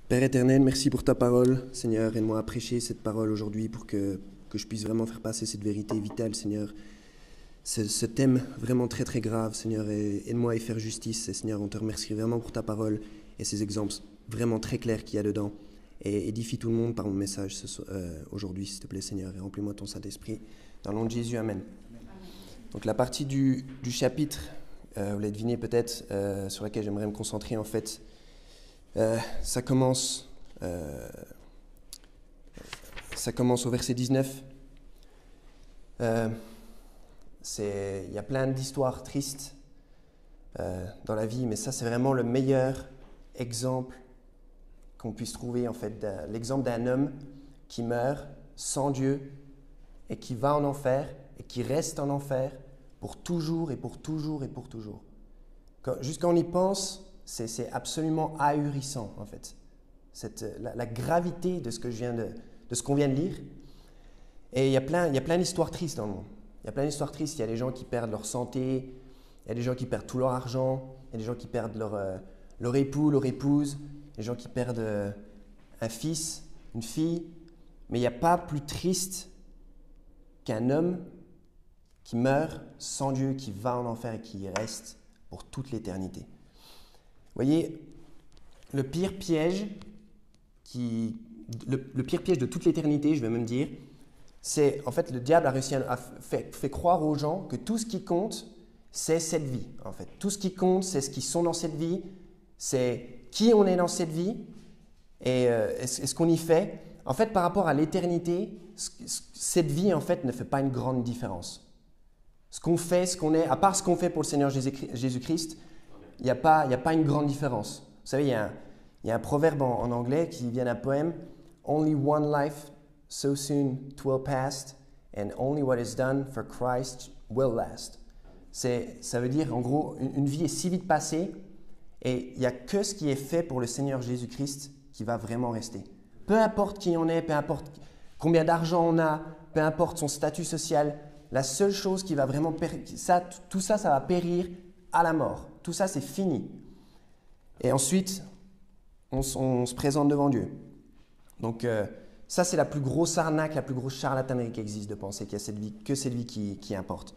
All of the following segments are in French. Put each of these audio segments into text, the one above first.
Père éternel, merci pour ta parole, Seigneur. Aide-moi à prêcher cette parole aujourd'hui pour que je puisse vraiment faire passer cette vérité vitale, Seigneur. Ce thème vraiment très très grave, Seigneur, et aide-moi à y faire justice. Et Seigneur, on te remercie vraiment pour ta parole et ces exemples vraiment très clairs qu'il y a dedans. Et édifie tout le monde par mon message aujourd'hui, s'il te plaît, Seigneur, et remplis-moi ton Saint-Esprit. Dans le nom de Jésus, Amen. Donc la partie du chapitre, vous l'avez deviné peut-être, sur laquelle j'aimerais me concentrer en fait, ça commence au verset 19. Il y a plein d'histoires tristes dans la vie, mais ça c'est vraiment le meilleur exemple qu'on puisse trouver en fait, l'exemple d'un homme qui meurt sans Dieu et qui va en enfer et qui reste en enfer pour toujours et pour toujours et pour toujours. Juste quand on y pense, c'est absolument ahurissant en fait, la gravité de ce que de ce qu'on vient de lire. Et il y a plein d'histoires tristes dans le monde. Il y a plein d'histoires tristes. Il y a des gens qui perdent leur santé, il y a des gens qui perdent tout leur argent, il y a des gens qui perdent leur époux, leur épouse, des gens qui perdent un fils, une fille. Mais il n'y a pas plus triste qu'un homme qui meurt sans Dieu, qui va en enfer et qui y reste pour toute l'éternité. Vous voyez, le pire piège de toute l'éternité, je vais même dire, c'est en fait le diable a réussi à fait croire aux gens que tout ce qui compte, c'est cette vie. En fait, tout ce qui compte, c'est ce qu'ils sont dans cette vie, c'est qui on est dans cette vie et ce qu'on y fait. En fait, par rapport à l'éternité, cette vie en fait ne fait pas une grande différence. Ce qu'on fait, ce qu'on est, à part ce qu'on fait pour le Seigneur Jésus-Christ, il n'y a pas une grande différence. Vous savez, il y a un proverbe en anglais qui vient d'un poème « Only one life, so soon 'twill pass, and only what is done for Christ will last ». Ça veut dire, en gros, une vie est si vite passée et il n'y a que ce qui est fait pour le Seigneur Jésus-Christ qui va vraiment rester. Peu importe qui on est, peu importe combien d'argent on a, peu importe son statut social, la seule chose qui va vraiment tout ça va périr à la mort. Tout ça, c'est fini. Et ensuite, on se présente devant Dieu. Donc, ça, c'est la plus grosse arnaque, la plus grosse charlatanerie qui existe de penser qu'il y a cette vie qui importe.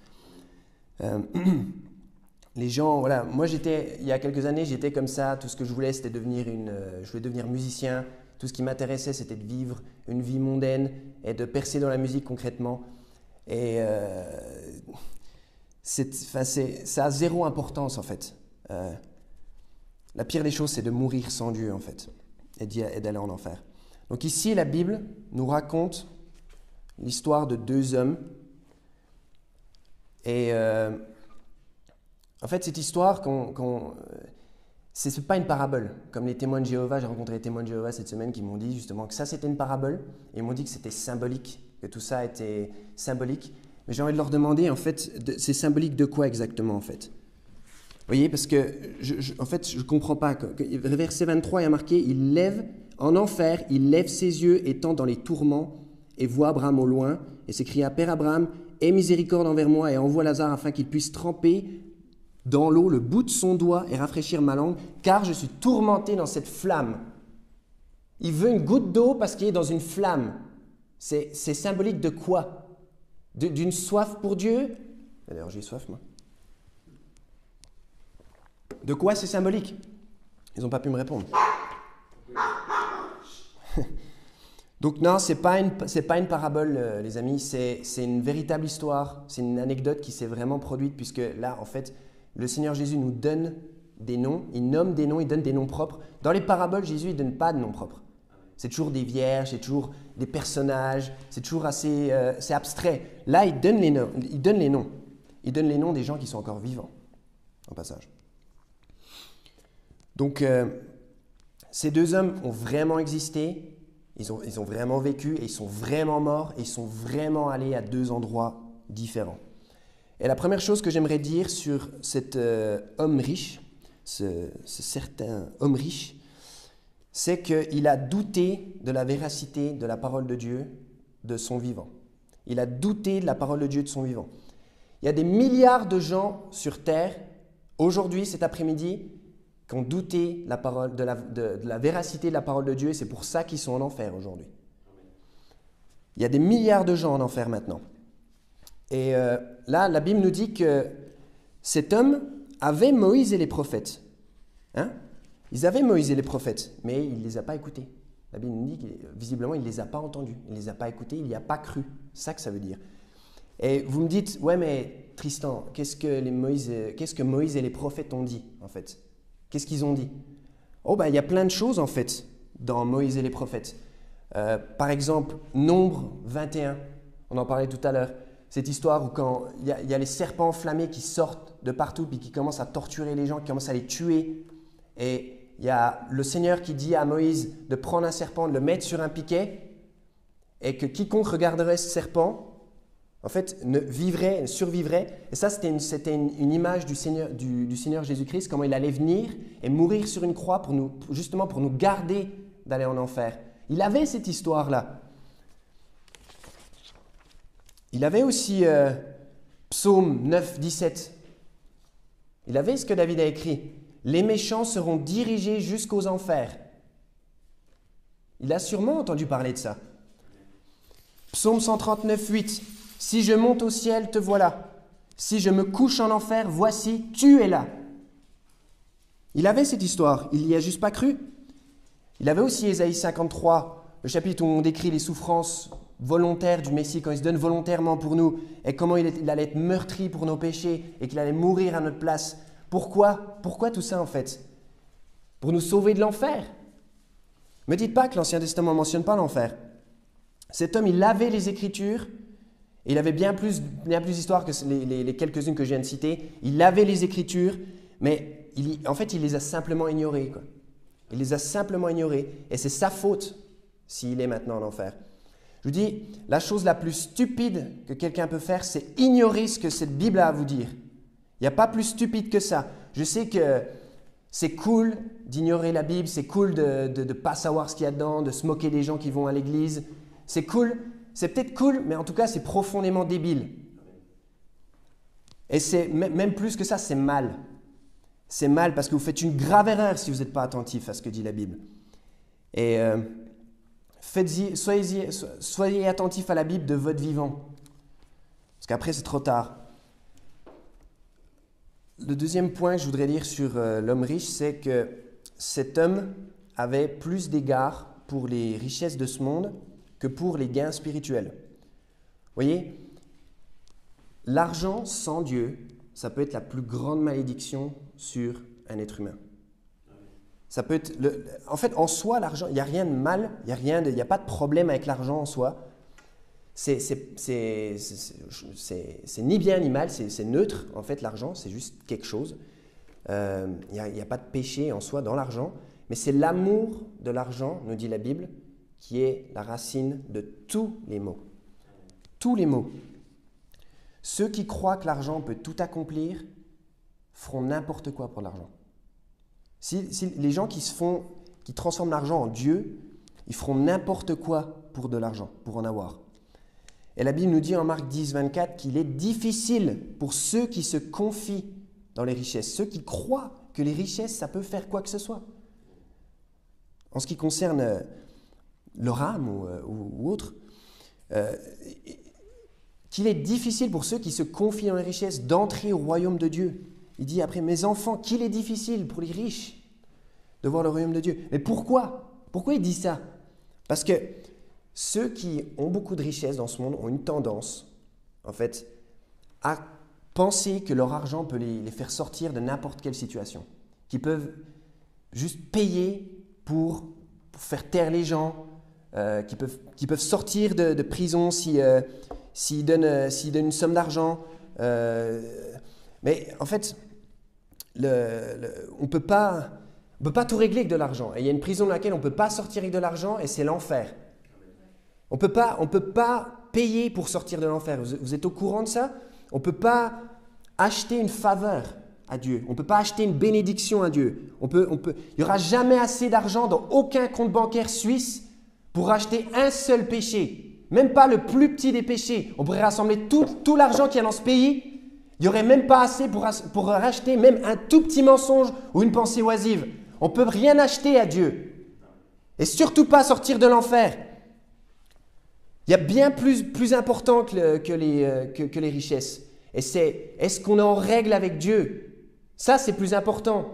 Les gens, voilà, moi, il y a quelques années, j'étais comme ça. Tout ce que je voulais, c'était je voulais devenir musicien. Tout ce qui m'intéressait, c'était de vivre une vie mondaine et de percer dans la musique concrètement. Et ça a zéro importance en fait. La pire des choses, c'est de mourir sans Dieu en fait et d'aller en enfer. Donc ici, la Bible nous raconte l'histoire de deux hommes. Et en fait, cette histoire, ce n'est pas une parabole. Comme les témoins de Jéhovah, j'ai rencontré les témoins de Jéhovah cette semaine qui m'ont dit justement que ça c'était une parabole. Et ils m'ont dit que c'était symbolique, que tout ça était symbolique. Mais j'ai envie de leur demander, en fait, c'est symbolique de quoi exactement, en fait? Vous voyez, parce que, en fait, je ne comprends pas. Verset 23, il y a marqué, en enfer, il lève ses yeux étant dans les tourments et voit Abraham au loin et s'écria, Père Abraham, aie miséricorde envers moi et envoie Lazare afin qu'il puisse tremper dans l'eau le bout de son doigt et rafraîchir ma langue, car je suis tourmenté dans cette flamme. Il veut une goutte d'eau parce qu'il est dans une flamme. C'est symbolique de quoi? D'une soif pour Dieu? D'ailleurs, j'ai soif, moi. De quoi c'est symbolique? Ils n'ont pas pu me répondre. Donc non, c'est pas une parabole, les amis. C'est une véritable histoire. C'est une anecdote qui s'est vraiment produite puisque là, en fait, le Seigneur Jésus nous donne des noms. Il nomme des noms, il donne des noms propres. Dans les paraboles, Jésus ne donne pas de noms propres. C'est toujours des vierges, c'est toujours des personnages, c'est toujours assez c'est abstrait. Là, il donne les noms. Il donne les noms des gens qui sont encore vivants, en passage. Donc, ces deux hommes ont vraiment existé, ils ont vraiment vécu, et ils sont vraiment morts, et ils sont vraiment allés à deux endroits différents. Et la première chose que j'aimerais dire sur cet homme riche, ce certain homme riche, c'est qu'il a douté de la véracité de la parole de Dieu de son vivant. Il a douté de la parole de Dieu de son vivant. Il y a des milliards de gens sur Terre, aujourd'hui, cet après-midi, ont douté de la véracité de la parole de Dieu, et c'est pour ça qu'ils sont en enfer aujourd'hui. Il y a des milliards de gens en enfer maintenant. Et là, la Bible nous dit que cet homme avait Moïse et les prophètes. Hein? Ils avaient Moïse et les prophètes, mais il ne les a pas écoutés. La Bible nous dit que visiblement, il ne les a pas entendus, il ne les a pas écoutés, il n'y a pas cru. C'est ça que ça veut dire. Et vous me dites, ouais, mais Tristan, qu'est-ce que Moïse et les prophètes ont dit, en fait? Qu'est-ce qu'ils ont dit? Oh, ben, il y a plein de choses, en fait, dans Moïse et les prophètes. Par exemple, Nombre 21, on en parlait tout à l'heure, cette histoire où quand il y a les serpents enflammés qui sortent de partout, puis qui commencent à torturer les gens, qui commencent à les tuer, et il y a le Seigneur qui dit à Moïse de prendre un serpent, de le mettre sur un piquet, et que quiconque regarderait ce serpent, en fait, survivrait. Et ça, c'était une image du Seigneur Jésus-Christ, comment il allait venir et mourir sur une croix justement pour nous garder d'aller en enfer. Il avait cette histoire-là. Il avait aussi Psaume 9, 17. Il avait ce que David a écrit. « Les méchants seront dirigés jusqu'aux enfers. » Il a sûrement entendu parler de ça. Psaume 139, 8. « Si je monte au ciel, te voilà. Si je me couche en enfer, voici, tu es là. » Il avait cette histoire. Il n'y a juste pas cru. Il avait aussi Ésaïe 53, le chapitre où on décrit les souffrances volontaires du Messie, quand il se donne volontairement pour nous, et comment il allait être meurtri pour nos péchés, et qu'il allait mourir à notre place. Pourquoi tout ça en fait? Pour nous sauver de l'enfer. Ne me dites pas que l'Ancien Testament ne mentionne pas l'enfer. Cet homme, il avait les Écritures, et il avait bien plus d'histoires que les quelques-unes que je viens de citer. Il avait les Écritures, mais en fait, il les a simplement ignorées, quoi. Il les a simplement ignorées, et c'est sa faute s'il est maintenant en enfer. Je vous dis, la chose la plus stupide que quelqu'un peut faire, c'est ignorer ce que cette Bible a à vous dire. Il n'y a pas plus stupide que ça. Je sais que c'est cool d'ignorer la Bible, c'est cool de ne pas savoir ce qu'il y a dedans, de se moquer des gens qui vont à l'église. C'est cool, c'est peut-être cool, mais en tout cas, c'est profondément débile. Et c'est même plus que ça, c'est mal. C'est mal parce que vous faites une grave erreur si vous n'êtes pas attentif à ce que dit la Bible. Et soyez attentifs à la Bible de votre vivant. Parce qu'après, c'est trop tard. Le deuxième point que je voudrais dire sur l'homme riche, c'est que cet homme avait plus d'égard pour les richesses de ce monde que pour les gains spirituels. Vous voyez, l'argent sans Dieu, ça peut être la plus grande malédiction sur un être humain. Ça peut être en fait, en soi, l'argent, il n'y a rien de mal, il n'y a pas de problème avec l'argent en soi. C'est ni bien ni mal, c'est neutre. En fait, l'argent, c'est juste quelque chose. Il n'y a pas de péché en soi dans l'argent, mais c'est l'amour de l'argent, nous dit la Bible, qui est la racine de tous les maux. Tous les maux. Ceux qui croient que l'argent peut tout accomplir feront n'importe quoi pour l'argent. Si les gens qui transforment l'argent en Dieu, ils feront n'importe quoi pour de l'argent, pour en avoir. Et la Bible nous dit en Marc 10, 24 qu'il est difficile pour ceux qui se confient dans les richesses, ceux qui croient que les richesses, ça peut faire quoi que ce soit. En ce qui concerne leur âme ou autre, qu'il est difficile pour ceux qui se confient dans les richesses d'entrer au royaume de Dieu. Il dit après, mes enfants, qu'il est difficile pour les riches de voir le royaume de Dieu. Mais pourquoi? Pourquoi il dit ça? Parce que ceux qui ont beaucoup de richesses dans ce monde ont une tendance, en fait, à penser que leur argent peut les faire sortir de n'importe quelle situation. Qu'ils peuvent juste payer pour faire taire les gens, qui peuvent sortir de prison s'ils donnent une somme d'argent. Mais en fait, on ne peut pas tout régler avec de l'argent. Et il y a une prison dans laquelle on ne peut pas sortir avec de l'argent et c'est l'enfer. On ne peut pas payer pour sortir de l'enfer. Vous êtes au courant de ça? On ne peut pas acheter une faveur à Dieu. On ne peut pas acheter une bénédiction à Dieu. Il n'y aura jamais assez d'argent dans aucun compte bancaire suisse pour acheter un seul péché. Même pas le plus petit des péchés. On pourrait rassembler tout l'argent qu'il y a dans ce pays Il n'y aurait même pas assez pour racheter même un tout petit mensonge ou une pensée oisive. On ne peut rien acheter à Dieu. Et surtout pas sortir de l'enfer. Il y a bien plus important que les richesses. Et c'est, est-ce qu'on est en règle avec Dieu? Ça, c'est plus important.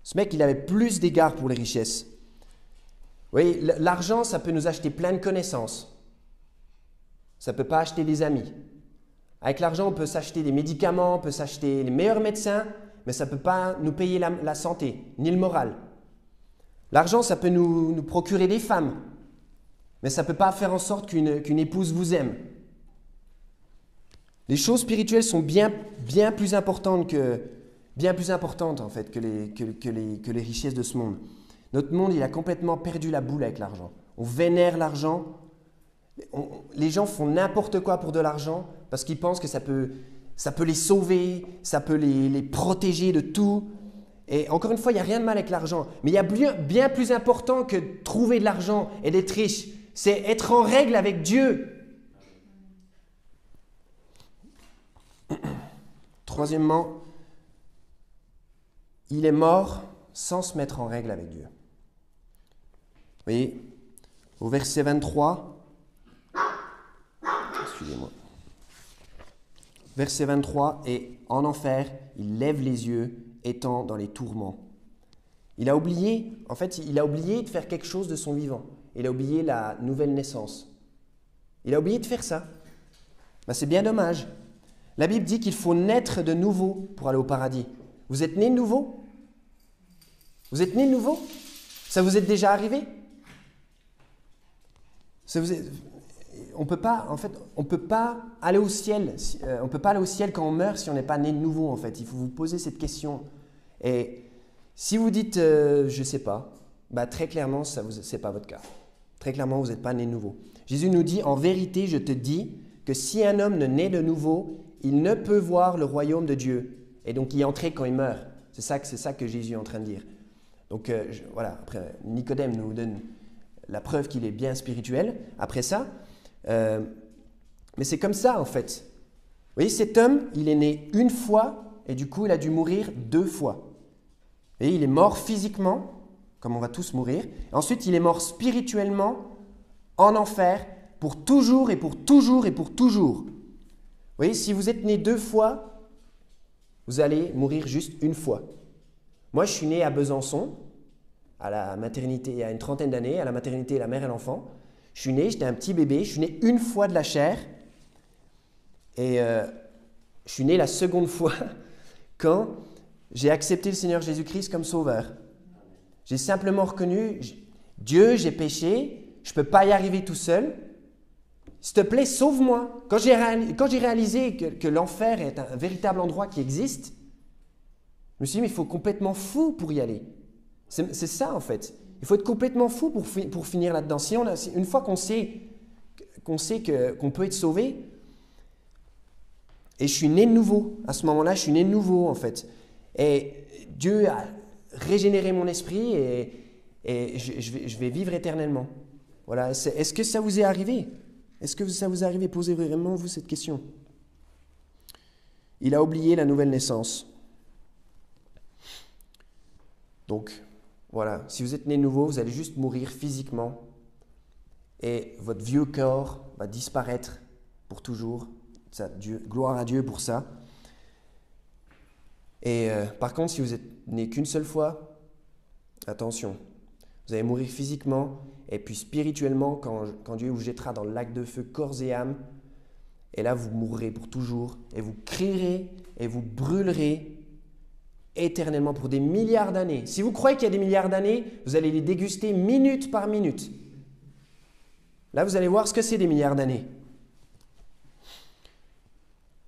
Ce mec, il avait plus d'égard pour les richesses. Vous voyez, l'argent, ça peut nous acheter plein de connaissances. Ça ne peut pas acheter des amis. Avec l'argent, on peut s'acheter des médicaments, on peut s'acheter les meilleurs médecins, mais ça ne peut pas nous payer la santé, ni le moral. L'argent, ça peut nous procurer des femmes, mais ça ne peut pas faire en sorte qu'une épouse vous aime. Les choses spirituelles sont bien plus importantes en fait que les richesses de ce monde. Notre monde, il a complètement perdu la boule avec l'argent. On vénère l'argent. Les gens font n'importe quoi pour de l'argent parce qu'ils pensent que ça peut les sauver, ça peut les protéger de tout. Et encore une fois, il n'y a rien de mal avec l'argent. Mais il y a bien plus important que trouver de l'argent et d'être riche. C'est être en règle avec Dieu. Troisièmement, il est mort sans se mettre en règle avec Dieu. Vous voyez, au verset 23, excusez-moi, verset 23, et en enfer, il lève les yeux, étant dans les tourments. Il a oublié de faire quelque chose de son vivant. Il a oublié la nouvelle naissance. Il a oublié de faire ça. Ben, c'est bien dommage. La Bible dit qu'il faut naître de nouveau pour aller au paradis. Vous êtes né de nouveau? Vous êtes né de nouveau? Ça vous est déjà arrivé? On peut pas aller au ciel. On peut pas aller au ciel quand on meurt si on n'est pas né de nouveau, en fait. Il faut vous poser cette question. Et si vous dites je ne sais pas, bah, très clairement, ce n'est pas votre cas. Très clairement, vous n'êtes pas né de nouveau. Jésus nous dit, en vérité, je te dis que si un homme ne naît de nouveau, il ne peut voir le royaume de Dieu. Et donc y entrer quand il meurt. C'est ça que Jésus est en train de dire. Donc voilà, après Nicodème nous donne la preuve qu'il est bien spirituel. Après ça, mais c'est comme ça en fait. Vous voyez, cet homme, il est né une fois et du coup il a dû mourir 2 fois. Et il est mort physiquement, comme on va tous mourir. Et ensuite, il est mort spirituellement en enfer pour toujours et pour toujours et pour toujours. Vous voyez, si vous êtes né 2 fois, vous allez mourir juste une fois. Moi, je suis né à Besançon, à la maternité, il y a une 30aine d'années, à la maternité La Mère et l'Enfant. Je suis né, j'étais un petit bébé, je suis né une fois de la chair. Et je suis né la seconde fois quand j'ai accepté le Seigneur Jésus-Christ comme sauveur. J'ai simplement reconnu, Dieu, j'ai péché, je ne peux pas y arriver tout seul. S'il te plaît, sauve-moi. Quand j'ai réalisé que l'enfer est un véritable endroit qui existe, je me suis dit, mais il faut être complètement fou pour y aller. C'est ça, en fait. Il faut être complètement fou pour finir là-dedans. Une fois qu'on sait qu'on peut être sauvé, et je suis né de nouveau. À ce moment-là, je suis né de nouveau, en fait. Et Dieu a régénéré mon esprit et je vais vivre éternellement. Voilà. Est-ce que ça vous est arrivé? Est-ce que ça vous est arrivé? Posez vraiment, vous, cette question. Il a oublié la nouvelle naissance. Donc, voilà. Si vous êtes né de nouveau, vous allez juste mourir physiquement. Et votre vieux corps va disparaître pour toujours. Gloire à Dieu pour ça. Et par contre, si vous êtes né qu'une seule fois, attention, vous allez mourir physiquement et puis spirituellement quand Dieu vous jettera dans le lac de feu corps et âme. Et là, vous mourrez pour toujours et vous crierez et vous brûlerez éternellement pour des milliards d'années. Si vous croyez qu'il y a des milliards d'années, vous allez les déguster minute par minute. Là, vous allez voir ce que c'est des milliards d'années.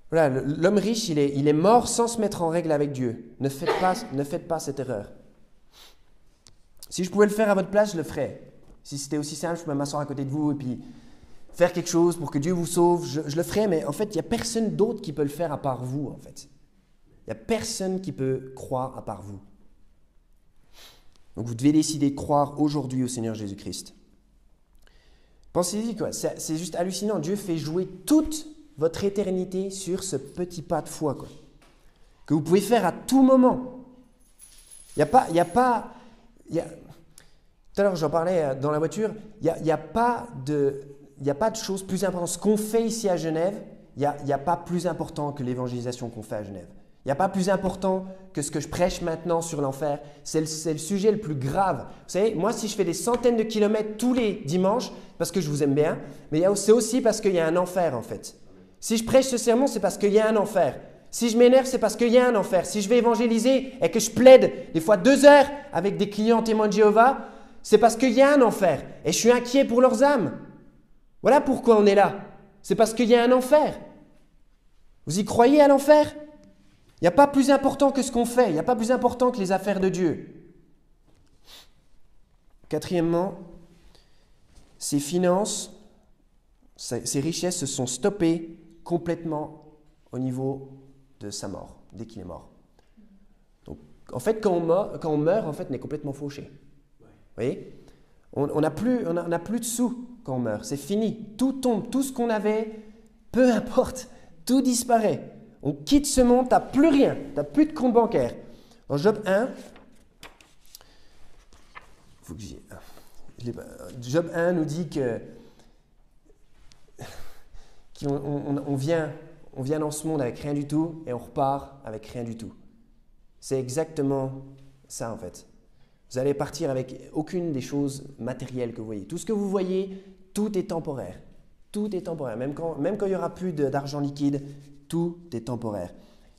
Voilà, l'homme riche, il est mort sans se mettre en règle avec Dieu. Ne faites pas cette erreur. Si je pouvais le faire à votre place, je le ferais. Si c'était aussi simple, je pouvais m'asseoir à côté de vous et puis faire quelque chose pour que Dieu vous sauve, je le ferais. Mais en fait, il n'y a personne d'autre qui peut le faire à part vous, en fait. Il n'y a personne qui peut croire à part vous. Donc vous devez décider de croire aujourd'hui au Seigneur Jésus-Christ. Pensez-y, quoi. C'est juste hallucinant. Dieu fait jouer toutes votre éternité sur ce petit pas de foi, quoi, que vous pouvez faire à tout moment. Tout à l'heure, j'en parlais dans la voiture, il n'y a pas de chose plus importante. Ce qu'on fait ici à Genève, il n'y a pas plus important que l'évangélisation qu'on fait à Genève. Il n'y a pas plus important que ce que je prêche maintenant sur l'enfer. C'est le sujet le plus grave. Vous savez, moi, si je fais des centaines de kilomètres tous les dimanches, parce que je vous aime bien, mais c'est aussi parce qu'il y a un enfer, en fait. Si je prêche ce sermon, c'est parce qu'il y a un enfer. Si je m'énerve, c'est parce qu'il y a un enfer. Si je vais évangéliser et que je plaide des fois 2 heures avec des clients témoins de Jéhovah, c'est parce qu'il y a un enfer. Et je suis inquiet pour leurs âmes. Voilà pourquoi on est là. C'est parce qu'il y a un enfer. Vous y croyez à l'enfer ? Il n'y a pas plus important que ce qu'on fait. Il n'y a pas plus important que les affaires de Dieu. Quatrièmement, ses finances, ses richesses se sont stoppées complètement au niveau de sa mort, dès qu'il est mort. Donc, en fait, quand on meurt, en fait, on est complètement fauché. Vous voyez ? On n'a plus de sous quand on meurt. C'est fini. Tout tombe. Tout ce qu'on avait, peu importe, tout disparaît. On quitte ce monde, tu n'as plus rien. Tu n'as plus de compte bancaire. Dans Job 1, Job 1 nous dit qu'on vient dans ce monde avec rien du tout et on repart avec rien du tout. C'est exactement ça en fait. Vous allez partir avec aucune des choses matérielles que vous voyez. Tout ce que vous voyez, tout est temporaire. Tout est temporaire. Même quand il n'y aura plus d'argent liquide, tout est temporaire.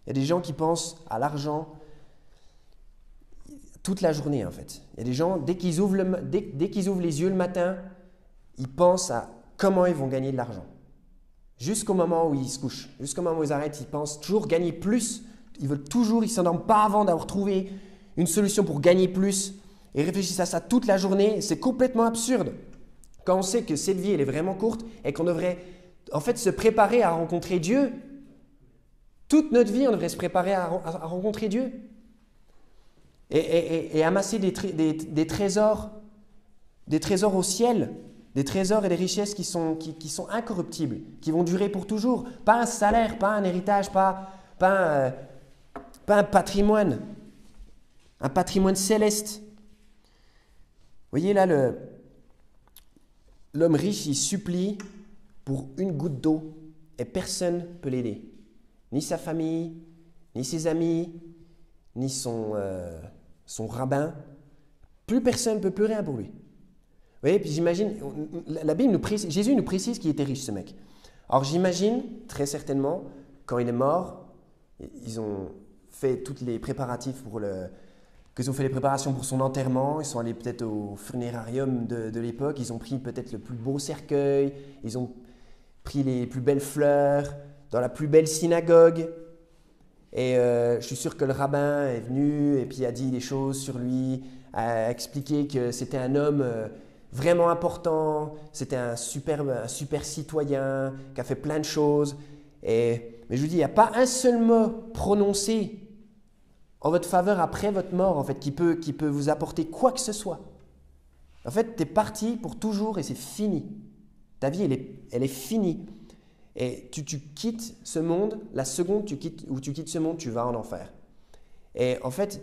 Il y a des gens qui pensent à l'argent toute la journée en fait. Il y a des gens, dès qu'ils ouvrent les yeux le matin, ils pensent à comment ils vont gagner de l'argent. Jusqu'au moment où ils se couchent, jusqu'au moment où ils arrêtent, ils pensent toujours gagner plus. Ils ne s'endorment pas avant d'avoir trouvé une solution pour gagner plus. Et réfléchissent à ça toute la journée. C'est complètement absurde. Quand on sait que cette vie, elle est vraiment courte et qu'on devrait en fait se préparer à rencontrer Dieu. Toute notre vie, on devrait se préparer à rencontrer Dieu. Et amasser des trésors au ciel. Des trésors et des richesses qui sont incorruptibles, qui vont durer pour toujours. Pas un salaire, pas un héritage, pas un patrimoine. Un patrimoine céleste. Vous voyez là, l'homme riche, il supplie pour une goutte d'eau et personne ne peut l'aider. Ni sa famille, ni ses amis, ni son rabbin. Plus personne ne peut plus rien pour lui. Vous voyez, puis j'imagine, la Bible Jésus nous précise qu'il était riche, ce mec. Alors j'imagine, très certainement, quand il est mort, ils ont fait tous les préparatifs qu'ils ont fait les préparations pour son enterrement, ils sont allés peut-être au funérarium de l'époque, ils ont pris peut-être le plus beau cercueil, ils ont pris les plus belles fleurs, dans la plus belle synagogue. Et je suis sûr que le rabbin est venu et puis a dit des choses sur lui, a expliqué que c'était un homme vraiment important, c'était un super citoyen qui a fait plein de choses. Mais je vous dis, il n'y a pas un seul mot prononcé en votre faveur après votre mort, en fait, qui peut vous apporter quoi que ce soit. En fait, tu es parti pour toujours et c'est fini. Ta vie, elle est finie. Et tu quittes ce monde, la seconde tu quittes ce monde, tu vas en enfer. Et en fait,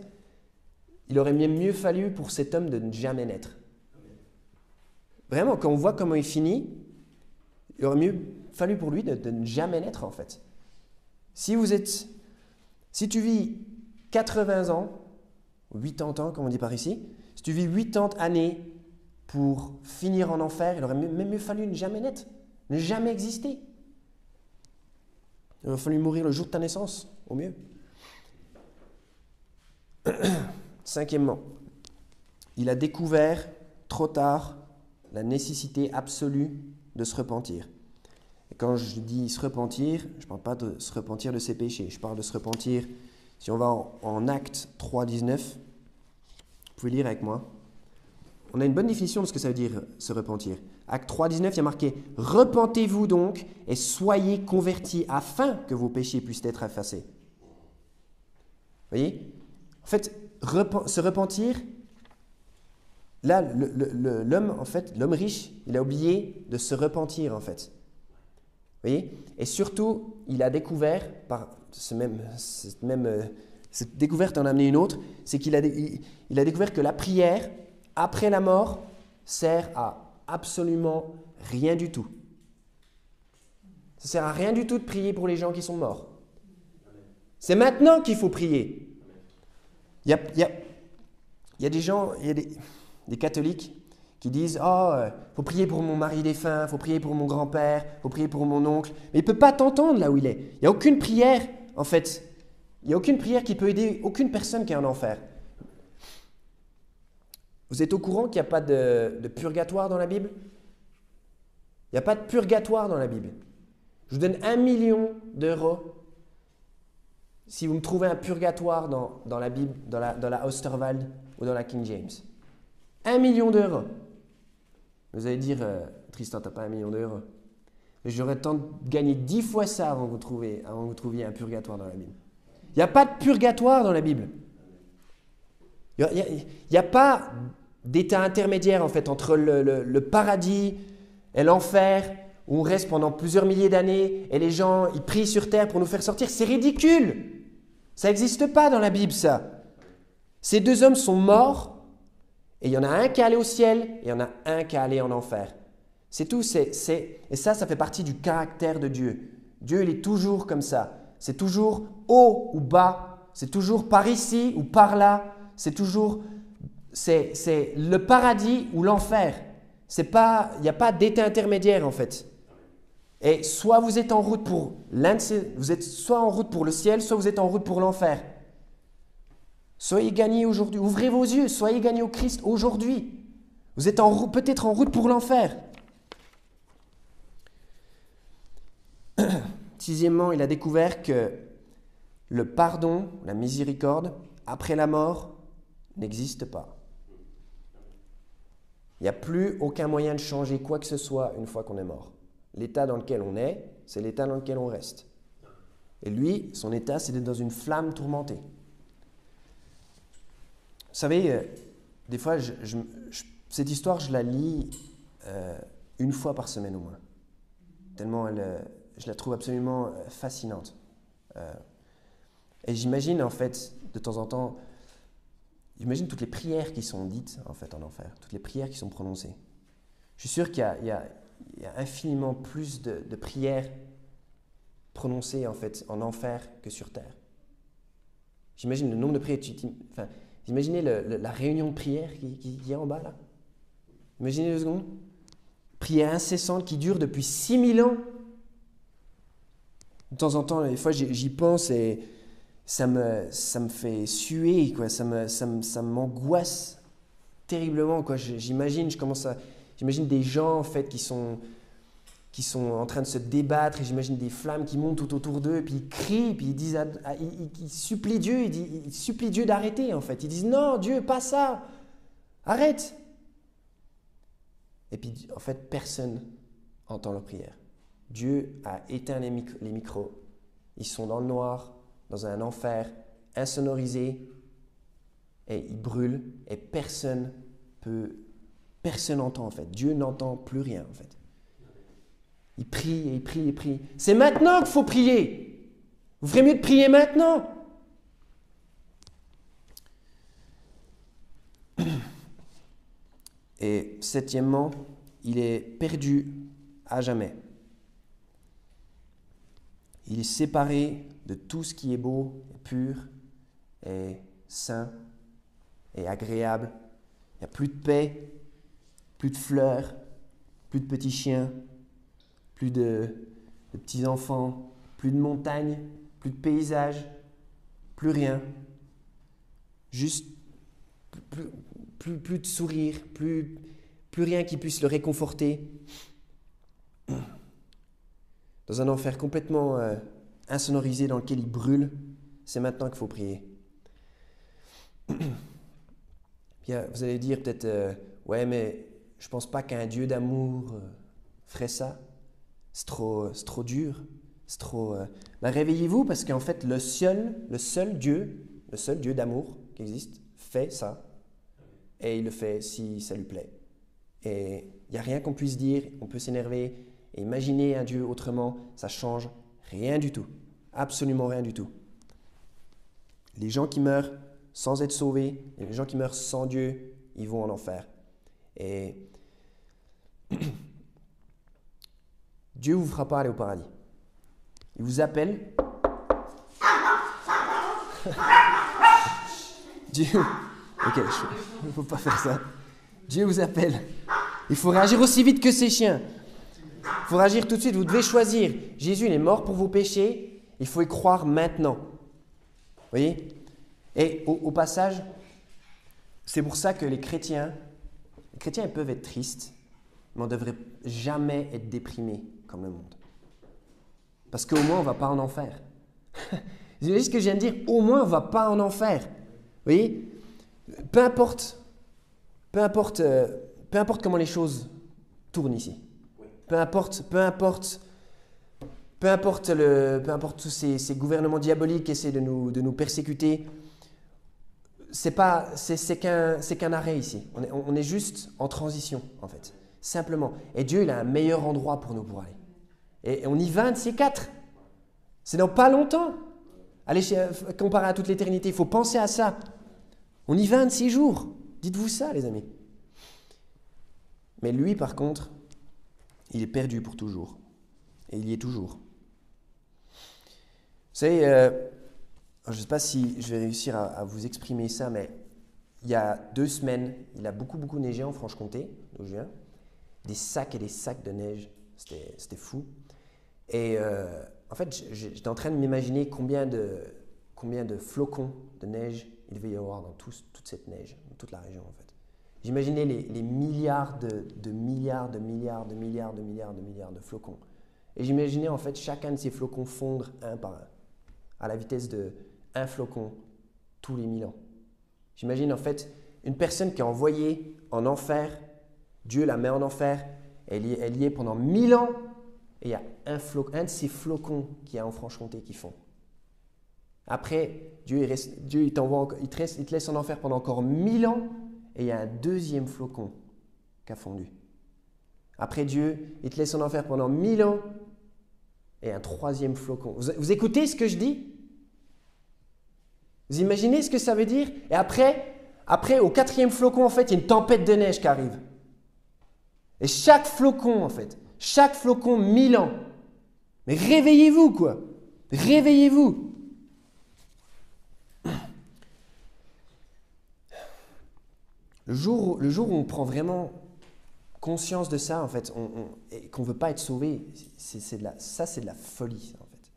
il aurait mieux fallu pour cet homme de ne jamais naître. Vraiment, quand on voit comment il finit, il aurait mieux fallu pour lui de ne jamais naître en fait. Si tu vis 80 ans, 80 ans comme on dit par ici, si tu vis 80 années pour finir en enfer, il aurait même mieux fallu ne jamais naître, ne jamais exister. Il aurait fallu mourir le jour de ta naissance, au mieux. Cinquièmement, il a découvert trop tard la nécessité absolue de se repentir. Et quand je dis se repentir, je ne parle pas de se repentir de ses péchés, je parle de se repentir, si on va en Actes 3,19, vous pouvez lire avec moi. On a une bonne définition de ce que ça veut dire se repentir. Acte 3,19, il y a marqué « Repentez-vous donc et soyez convertis afin que vos péchés puissent être effacés. » Vous voyez ? En fait, se repentir, là, l'homme riche, il a oublié de se repentir en fait. voyez? Et surtout, il a découvert, par cette découverte en a amené une autre, c'est qu'il a, il a découvert que la prière, après la mort, sert à absolument rien du tout. Ça ne sert à rien du tout de prier pour les gens qui sont morts. C'est maintenant qu'il faut prier. Il y a des gens, il y a des catholiques qui disent « Oh, faut prier pour mon mari défunt, faut prier pour mon grand-père, faut prier pour mon oncle. » Mais il ne peut pas t'entendre là où il est. Il n'y a aucune prière, en fait. Il n'y a aucune prière qui peut aider aucune personne qui est en enfer. Vous êtes au courant qu'il n'y a pas de purgatoire dans la Bible? Il n'y a pas de purgatoire dans la Bible. Je vous donne 1 million d'euros si vous me trouvez un purgatoire dans la Bible, dans la Osterwald ou dans la King James. 1 million d'euros. Vous allez dire, Tristan, tu n'as pas 1 million d'euros. Mais j'aurais tant de gagner 10 fois ça avant que vous trouviez un purgatoire dans la Bible. Il n'y a pas de purgatoire dans la Bible. Il n'y a pas d'état intermédiaire en fait entre le paradis et l'enfer où on reste pendant plusieurs milliers d'années et les gens ils prient sur terre pour nous faire sortir. C'est ridicule. Ça n'existe pas dans la Bible ça. Ces deux hommes sont morts et il y en a un qui est allé au ciel et il y en a un qui est allé en enfer. C'est tout. Et ça fait partie du caractère de Dieu. Dieu il est toujours comme ça. C'est toujours haut ou bas. C'est toujours par ici ou par là. C'est toujours c'est le paradis ou l'enfer. Il n'y a pas d'état intermédiaire en fait. Et soit vous êtes en route pour vous êtes soit en route pour le ciel, soit vous êtes en route pour l'enfer. Soyez gagnés aujourd'hui. Ouvrez vos yeux, soyez gagnés au Christ aujourd'hui. Vous êtes peut-être en route pour l'enfer. Sixièmement, il a découvert que le pardon, la miséricorde, après la mort, n'existe pas. Il n'y a plus aucun moyen de changer quoi que ce soit une fois qu'on est mort. L'état dans lequel on est, c'est l'état dans lequel on reste. Et lui, son état, c'est d'être dans une flamme tourmentée. Vous savez, des fois, cette histoire, je la lis une fois par semaine au moins. Tellement je la trouve absolument fascinante. Et j'imagine, en fait, de temps en temps, j'imagine toutes les prières qui sont dites, en fait, en enfer. Toutes les prières qui sont prononcées. Je suis sûr qu'il y a infiniment plus de prières prononcées, en fait, en enfer que sur terre. J'imagine le nombre de prières. Vous imaginez la réunion de prière qui est en bas, là? Imaginez 2 secondes. Prière incessante qui dure depuis 6000 ans. De temps en temps, des fois, j'y pense et ça me fait suer, quoi. Ça m'angoisse terriblement, quoi. J'imagine des gens, en fait, qui sont en train de se débattre, et j'imagine des flammes qui montent tout autour d'eux, et puis ils crient, puis ils disent, ils supplient Dieu, ils supplient Dieu d'arrêter, en fait. Ils disent, non, Dieu, pas ça, arrête. Et puis, en fait, personne entend leur prière. Dieu a éteint les micros. Ils sont dans le noir, dans un enfer insonorisé, et ils brûlent, et personne n'entend, en fait. Dieu n'entend plus rien, en fait. Il prie et il prie et il prie. C'est maintenant qu'il faut prier. Vous ferez mieux de prier maintenant. Et septièmement, il est perdu à jamais. Il est séparé de tout ce qui est beau, et pur, et saint, et agréable. Il n'y a plus de paix, plus de fleurs, plus de petits chiens, plus de petits enfants, plus de montagnes, plus de paysages, plus rien. Juste plus de sourire, plus rien qui puisse le réconforter. Dans un enfer complètement insonorisé dans lequel il brûle, c'est maintenant qu'il faut prier. Puis, vous allez dire peut-être, ouais, mais je ne pense pas qu'un Dieu d'amour ferait ça. C'est trop dur. C'est trop. Ben, réveillez-vous parce qu'en fait, le seul Dieu d'amour qui existe, fait ça. Et il le fait si ça lui plaît. Et il n'y a rien qu'on puisse dire, on peut s'énerver, Et imaginer un Dieu autrement, ça change rien du tout. Absolument rien du tout. Les gens qui meurent sans être sauvés, et les gens qui meurent sans Dieu, ils vont en enfer. Et Dieu ne vous fera pas aller au paradis. Il vous appelle. Dieu. Ok, il ne faut pas faire ça. Dieu vous appelle. Il faut réagir aussi vite que ces chiens. Il faut réagir tout de suite. Vous devez choisir. Jésus, il est mort pour vos péchés. Il faut y croire maintenant. Vous voyez? Et au passage, c'est pour ça que les chrétiens ils peuvent être tristes, mais on ne devrait jamais être déprimés comme le monde. Parce qu'au moins, on ne va pas en enfer. Vous voyez ce que je viens de dire? Au moins, on ne va pas en enfer. Vous voyez? Peu importe comment les choses tournent ici. Peu importe tous ces gouvernements diaboliques qui essaient de nous persécuter. C'est qu'un arrêt ici. On est juste en transition, en fait. Simplement. Et Dieu, il a un meilleur endroit pour nous pour aller. Et on y va un de ces quatre. C'est dans pas longtemps. Allez, comparé à toute l'éternité, il faut penser à ça. On y va un de ces jours. Dites-vous ça, les amis. Mais lui, par contre, il est perdu pour toujours. Et il y est toujours. Vous savez, je ne sais pas si je vais réussir à vous exprimer ça, mais il y a 2 semaines, il a beaucoup neigé en Franche-Comté, d'où je viens. Des sacs et des sacs de neige. C'était fou. Et en fait, j'étais en train de m'imaginer combien de flocons de neige il devait y avoir dans toute cette neige, dans toute la région en fait. J'imaginais les milliards de milliards de flocons. Et j'imaginais en fait chacun de ces flocons fondre un par un, à la vitesse de 1 flocon tous les 1000 ans. J'imagine en fait une personne qui est envoyée en enfer, Dieu la met en enfer, elle y est pendant 1000 ans, et il y a un de ces flocons qu'il y a en Franche-Comté qui fond. Après, Dieu il te laisse en enfer pendant encore 1000 ans, et il y a un 2e flocon qui a fondu. Après Dieu, il te laisse en enfer pendant 1000 ans, et un 3e flocon. Vous écoutez ce que je dis? Vous imaginez ce que ça veut dire? Et après, au 4e flocon, en fait, il y a une tempête de neige qui arrive. Et chaque flocon, 1000 ans. Mais réveillez-vous, quoi. Réveillez-vous. Le jour où on prend vraiment conscience de ça, en fait, et qu'on ne veut pas être sauvé, c'est de la folie, en fait.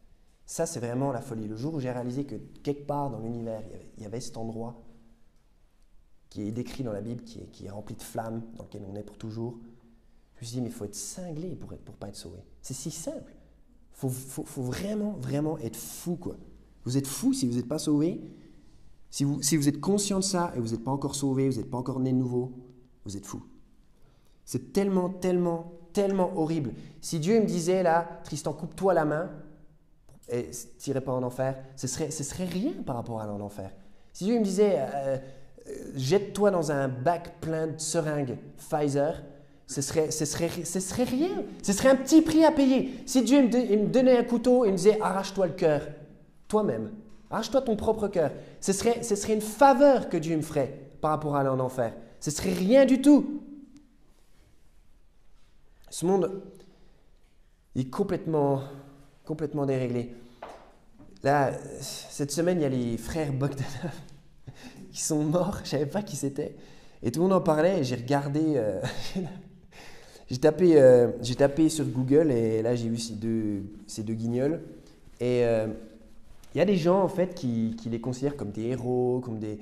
Ça, c'est vraiment la folie. Le jour où j'ai réalisé que quelque part dans l'univers, il y avait cet endroit qui est décrit dans la Bible, qui est rempli de flammes, dans lequel on est pour toujours, je me suis dit, mais il faut être cinglé pour pas être sauvé. C'est si simple. Il faut vraiment être fou, quoi. Vous êtes fou si vous n'êtes pas sauvé. Si vous êtes conscient de ça et vous n'êtes pas encore sauvé, vous n'êtes pas encore né de nouveau, vous êtes fou. C'est tellement horrible. Si Dieu me disait là, Tristan, coupe-toi la main et t'irais pas en enfer, ce serait rien par rapport à l'enfer. Si Dieu me disait, jette-toi dans un bac plein de seringues Pfizer, ce serait rien. Ce serait un petit prix à payer. Si Dieu il me donnait un couteau et me disait, arrache-toi le cœur, toi-même. Arrache-toi ton propre cœur. Ce serait une faveur que Dieu me ferait par rapport à aller en enfer. Ce serait rien du tout. Ce monde est complètement déréglé. Là, cette semaine, il y a les frères Bogdanov qui sont morts. Je ne savais pas qui c'était. Et tout le monde en parlait et j'ai regardé. J'ai tapé sur Google et là, j'ai vu ces deux guignols. Et il y a des gens en fait qui les considèrent comme des héros, comme des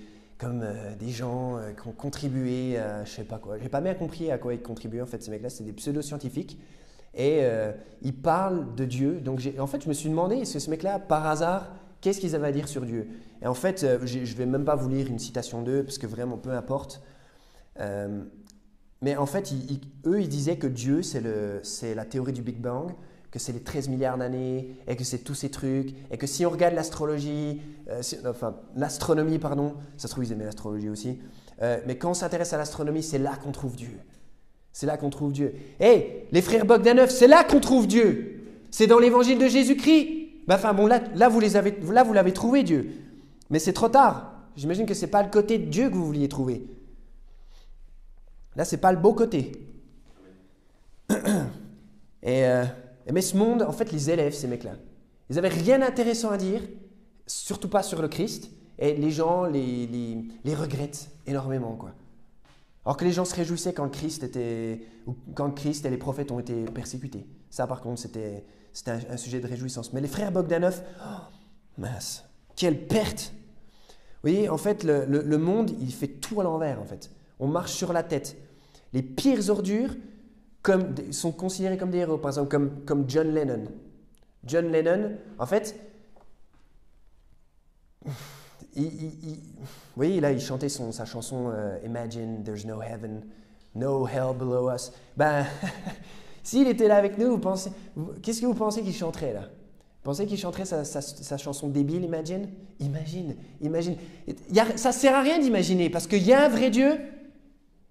gens qui ont contribué à je sais pas quoi. J'ai pas bien compris à quoi ils contribuaient en fait ces mecs-là, c'est des pseudo-scientifiques et ils parlent de Dieu. Donc en fait je me suis demandé est-ce que ce mec-là par hasard qu'est-ce qu'ils avaient à dire sur Dieu? Et en fait je vais même pas vous lire une citation d'eux parce que vraiment peu importe. Mais en fait eux ils disaient que Dieu c'est la théorie du Big Bang, que c'est les 13 milliards d'années et que c'est tous ces trucs et que si on regarde l'astronomie, ça se trouve ils aimaient l'astrologie aussi, mais quand on s'intéresse à l'astronomie, c'est là qu'on trouve Dieu. C'est là qu'on trouve Dieu. Hey, les frères Bogdanov, c'est là qu'on trouve Dieu. C'est dans l'évangile de Jésus-Christ. Enfin bon, là vous l'avez trouvé, Dieu. Mais c'est trop tard. J'imagine que ce n'est pas le côté de Dieu que vous vouliez trouver. Là, ce n'est pas le beau côté. Mais ce monde, en fait, les élèves, ces mecs-là, ils n'avaient rien d'intéressant à dire, surtout pas sur le Christ, et les gens les regrettent énormément, quoi. Alors que les gens se réjouissaient quand le Christ et les prophètes ont été persécutés. Ça, par contre, c'était un sujet de réjouissance. Mais les frères Bogdanov, oh, mince, quelle perte! Vous voyez, en fait, le monde, il fait tout à l'envers, en fait. On marche sur la tête. Les pires ordures sont considérés comme des héros, par exemple, comme John Lennon. John Lennon, en fait, vous voyez, là, il chantait sa chanson Imagine there's no heaven, no hell below us. Ben, s'il était là avec nous, qu'est-ce que vous pensez qu'il chanterait là? Vous pensez qu'il chanterait sa chanson débile, Imagine? Imagine. Ça ne sert à rien d'imaginer, parce qu'il y a un vrai Dieu,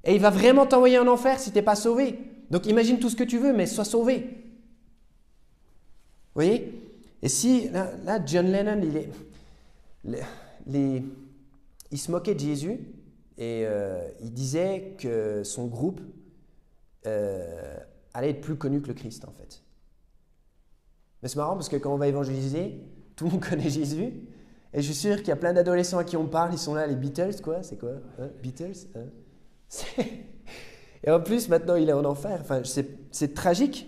et il va vraiment t'envoyer en enfer si tu n'es pas sauvé. Donc imagine tout ce que tu veux, mais sois sauvé. Vous voyez? Et si, là John Lennon, il se moquait de Jésus, et il disait que son groupe allait être plus connu que le Christ, en fait. Mais c'est marrant parce que quand on va évangéliser, tout le monde connaît Jésus. Et je suis sûr qu'il y a plein d'adolescents à qui on parle, ils sont là, les Beatles, quoi, c'est quoi, hein? Beatles, hein? Et en plus, maintenant, il est en enfer. Enfin, c'est tragique,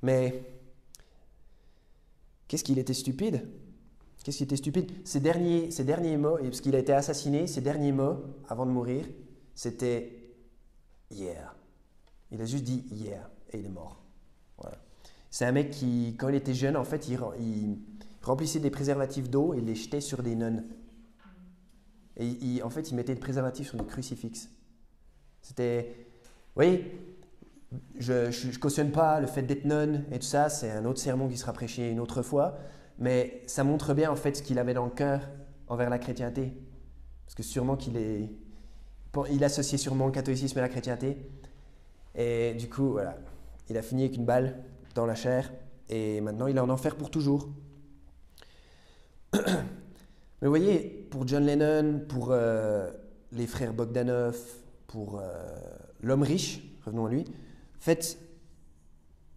mais qu'est-ce qu'il était stupide? Ces derniers mots, et parce qu'il a été assassiné, ses derniers mots, avant de mourir, c'était « yeah ». Il a juste dit « yeah » et il est mort. Voilà. C'est un mec qui, quand il était jeune, en fait, il remplissait des préservatifs d'eau et les jetait sur des nonnes. Et en fait, il mettait des préservatifs sur des crucifixes. C'était... Vous voyez, je ne cautionne pas le fait d'être nonne et tout ça, c'est un autre sermon qui sera prêché une autre fois, mais ça montre bien en fait ce qu'il avait dans le cœur envers la chrétienté. Parce que sûrement il associait sûrement le catholicisme et la chrétienté. Et du coup, voilà, il a fini avec une balle dans la chair et maintenant il est en enfer pour toujours. Mais vous voyez, pour John Lennon, pour les frères Bogdanov, pour l'homme riche, revenons à lui, en fait,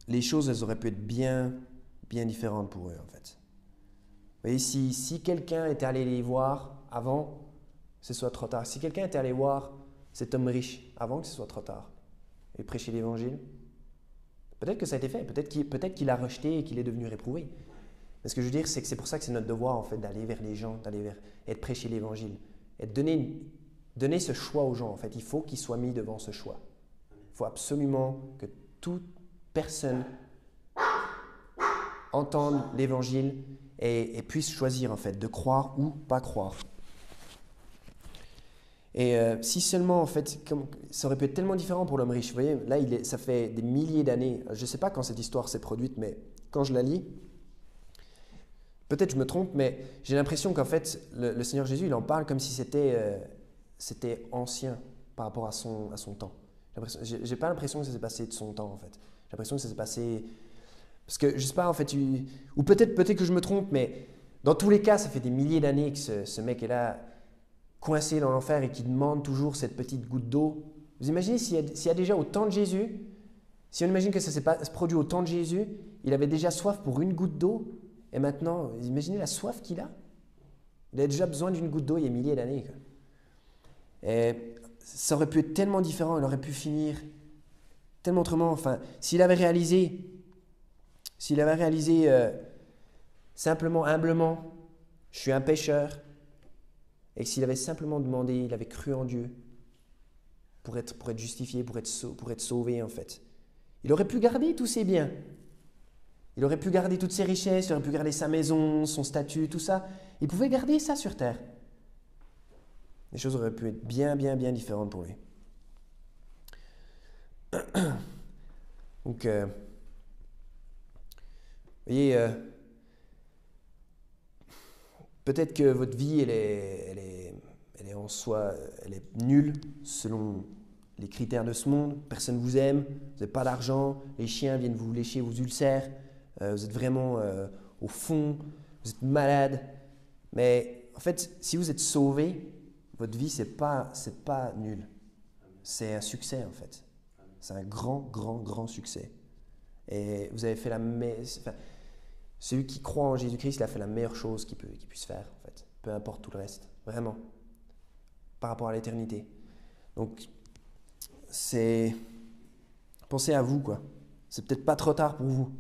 les choses, elles auraient pu être bien différentes pour eux, en fait. Vous voyez, si quelqu'un était allé les voir avant, que ce soit trop tard. Si quelqu'un était allé voir cet homme riche avant que ce soit trop tard et prêcher l'évangile, peut-être que ça a été fait, peut-être qu'il a rejeté et qu'il est devenu réprouvé. Mais ce que je veux dire, c'est que c'est pour ça que c'est notre devoir, en fait, d'aller vers les gens, et de prêcher l'évangile, et de donner ce choix aux gens, en fait. Il faut qu'ils soient mis devant ce choix. Il faut absolument que toute personne entende l'évangile et puisse choisir, en fait, de croire ou pas croire. Et si seulement, en fait, ça aurait pu être tellement différent pour l'homme riche. Vous voyez, là, ça fait des milliers d'années. Je ne sais pas quand cette histoire s'est produite, mais quand je la lis, peut-être je me trompe, mais j'ai l'impression qu'en fait, le Seigneur Jésus, il en parle comme si c'était ancien par rapport à son temps. J'ai pas l'impression que ça s'est passé de son temps, en fait. J'ai l'impression que ça s'est passé... Parce que, je sais pas, en fait, ou peut-être que je me trompe, mais dans tous les cas, ça fait des milliers d'années que ce mec est là, coincé dans l'enfer et qui demande toujours cette petite goutte d'eau. Vous imaginez s'il y a déjà au temps de Jésus, si on imagine que ça s'est produit au temps de Jésus, il avait déjà soif pour une goutte d'eau, et maintenant, vous imaginez la soif qu'il a? Il a déjà besoin d'une goutte d'eau il y a milliers d'années. Et ça aurait pu être tellement différent, il aurait pu finir tellement autrement. Enfin, s'il avait réalisé simplement, humblement, je suis un pécheur, et s'il avait simplement demandé, il avait cru en Dieu pour être justifié, pour être sauvé, en fait. Il aurait pu garder tous ses biens. Il aurait pu garder toutes ses richesses, il aurait pu garder sa maison, son statut, tout ça. Il pouvait garder ça sur terre. Les choses auraient pu être bien différentes pour lui. Donc, vous voyez, peut-être que votre vie, elle est en soi, elle est nulle selon les critères de ce monde, personne ne vous aime, vous n'avez pas d'argent, les chiens viennent vous lécher vos ulcères, vous êtes vraiment au fond, vous êtes malade. Mais en fait, si vous êtes sauvé, votre vie, c'est pas nul. C'est un succès en fait. C'est un grand succès. Et vous avez fait celui qui croit en Jésus-Christ, il a fait la meilleure chose qu'il puisse faire en fait. Peu importe tout le reste, vraiment. Par rapport à l'éternité. Donc, pensez à vous quoi. C'est peut-être pas trop tard pour vous.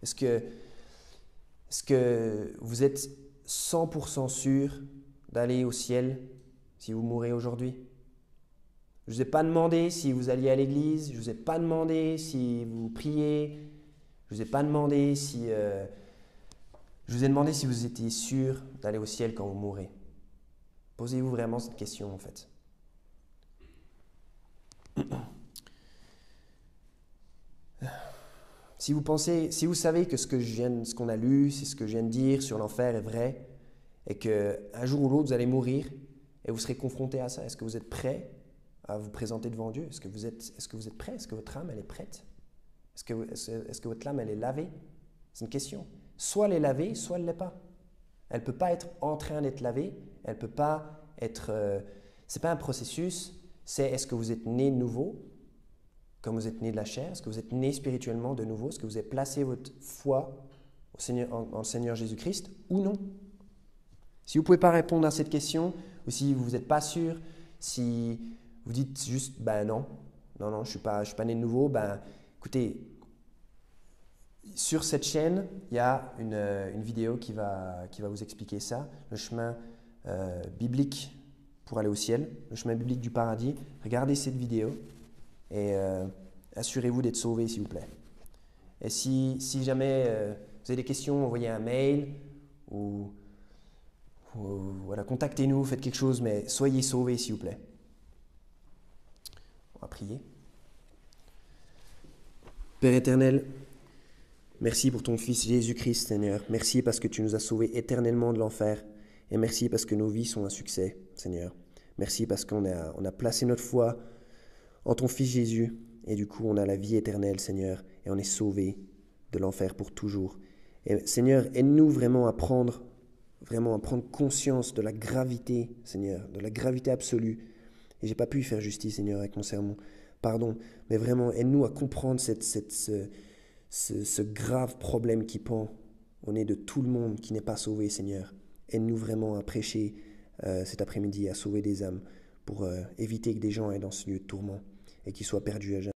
Est-ce que vous êtes 100% sûr d'aller au ciel si vous mourrez aujourd'hui? Je ne vous ai pas demandé si vous alliez à l'église, je ne vous ai pas demandé si vous priez, je ne vous ai pas demandé si... je vous ai demandé si vous étiez sûr d'aller au ciel quand vous mourrez. Posez-vous vraiment cette question en fait. Si vous savez que ce qu'on a lu, c'est ce que je viens de dire sur l'enfer est vrai, et qu'un jour ou l'autre vous allez mourir et vous serez confronté à ça, est-ce que vous êtes prêt à vous présenter devant Dieu? Est-ce que vous êtes prêt? Est-ce que votre âme elle est prête? Est-ce que votre âme elle est lavée? C'est une question. Soit elle est lavée, soit elle ne l'est pas. Elle ne peut pas être en train d'être lavée, elle ne peut pas être... c'est pas un processus, c'est est-ce que vous êtes né de nouveau, comme vous êtes né de la chair? Est-ce que vous êtes né spirituellement de nouveau? Est-ce que vous avez placé votre foi en le Seigneur Jésus-Christ ou non? Si vous ne pouvez pas répondre à cette question, ou si vous n'êtes pas sûr, si vous dites juste, non, je ne suis pas né de nouveau, écoutez, sur cette chaîne, il y a une vidéo qui va vous expliquer ça, le chemin biblique pour aller au ciel, le chemin biblique du paradis. Regardez cette vidéo et assurez-vous d'être sauvé, s'il vous plaît. Et si jamais vous avez des questions, envoyez un mail ou voilà, contactez-nous, faites quelque chose, mais soyez sauvés, s'il vous plaît. On va prier. Père éternel, merci pour ton Fils Jésus-Christ, Seigneur. Merci parce que tu nous as sauvés éternellement de l'enfer. Et merci parce que nos vies sont un succès, Seigneur. Merci parce qu'on a placé notre foi en ton Fils Jésus. Et du coup, on a la vie éternelle, Seigneur. Et on est sauvés de l'enfer pour toujours. Et Seigneur, aide-nous vraiment à prendre conscience de la gravité, Seigneur, de la gravité absolue. Et j'ai pas pu y faire justice, Seigneur, avec mon sermon. Pardon. Mais vraiment, aide-nous à comprendre ce grave problème qui pend au nez de tout le monde qui n'est pas sauvé, Seigneur. Aide-nous vraiment à prêcher cet après-midi, à sauver des âmes pour éviter que des gens aient dans ce lieu de tourment et qu'ils soient perdus à jamais.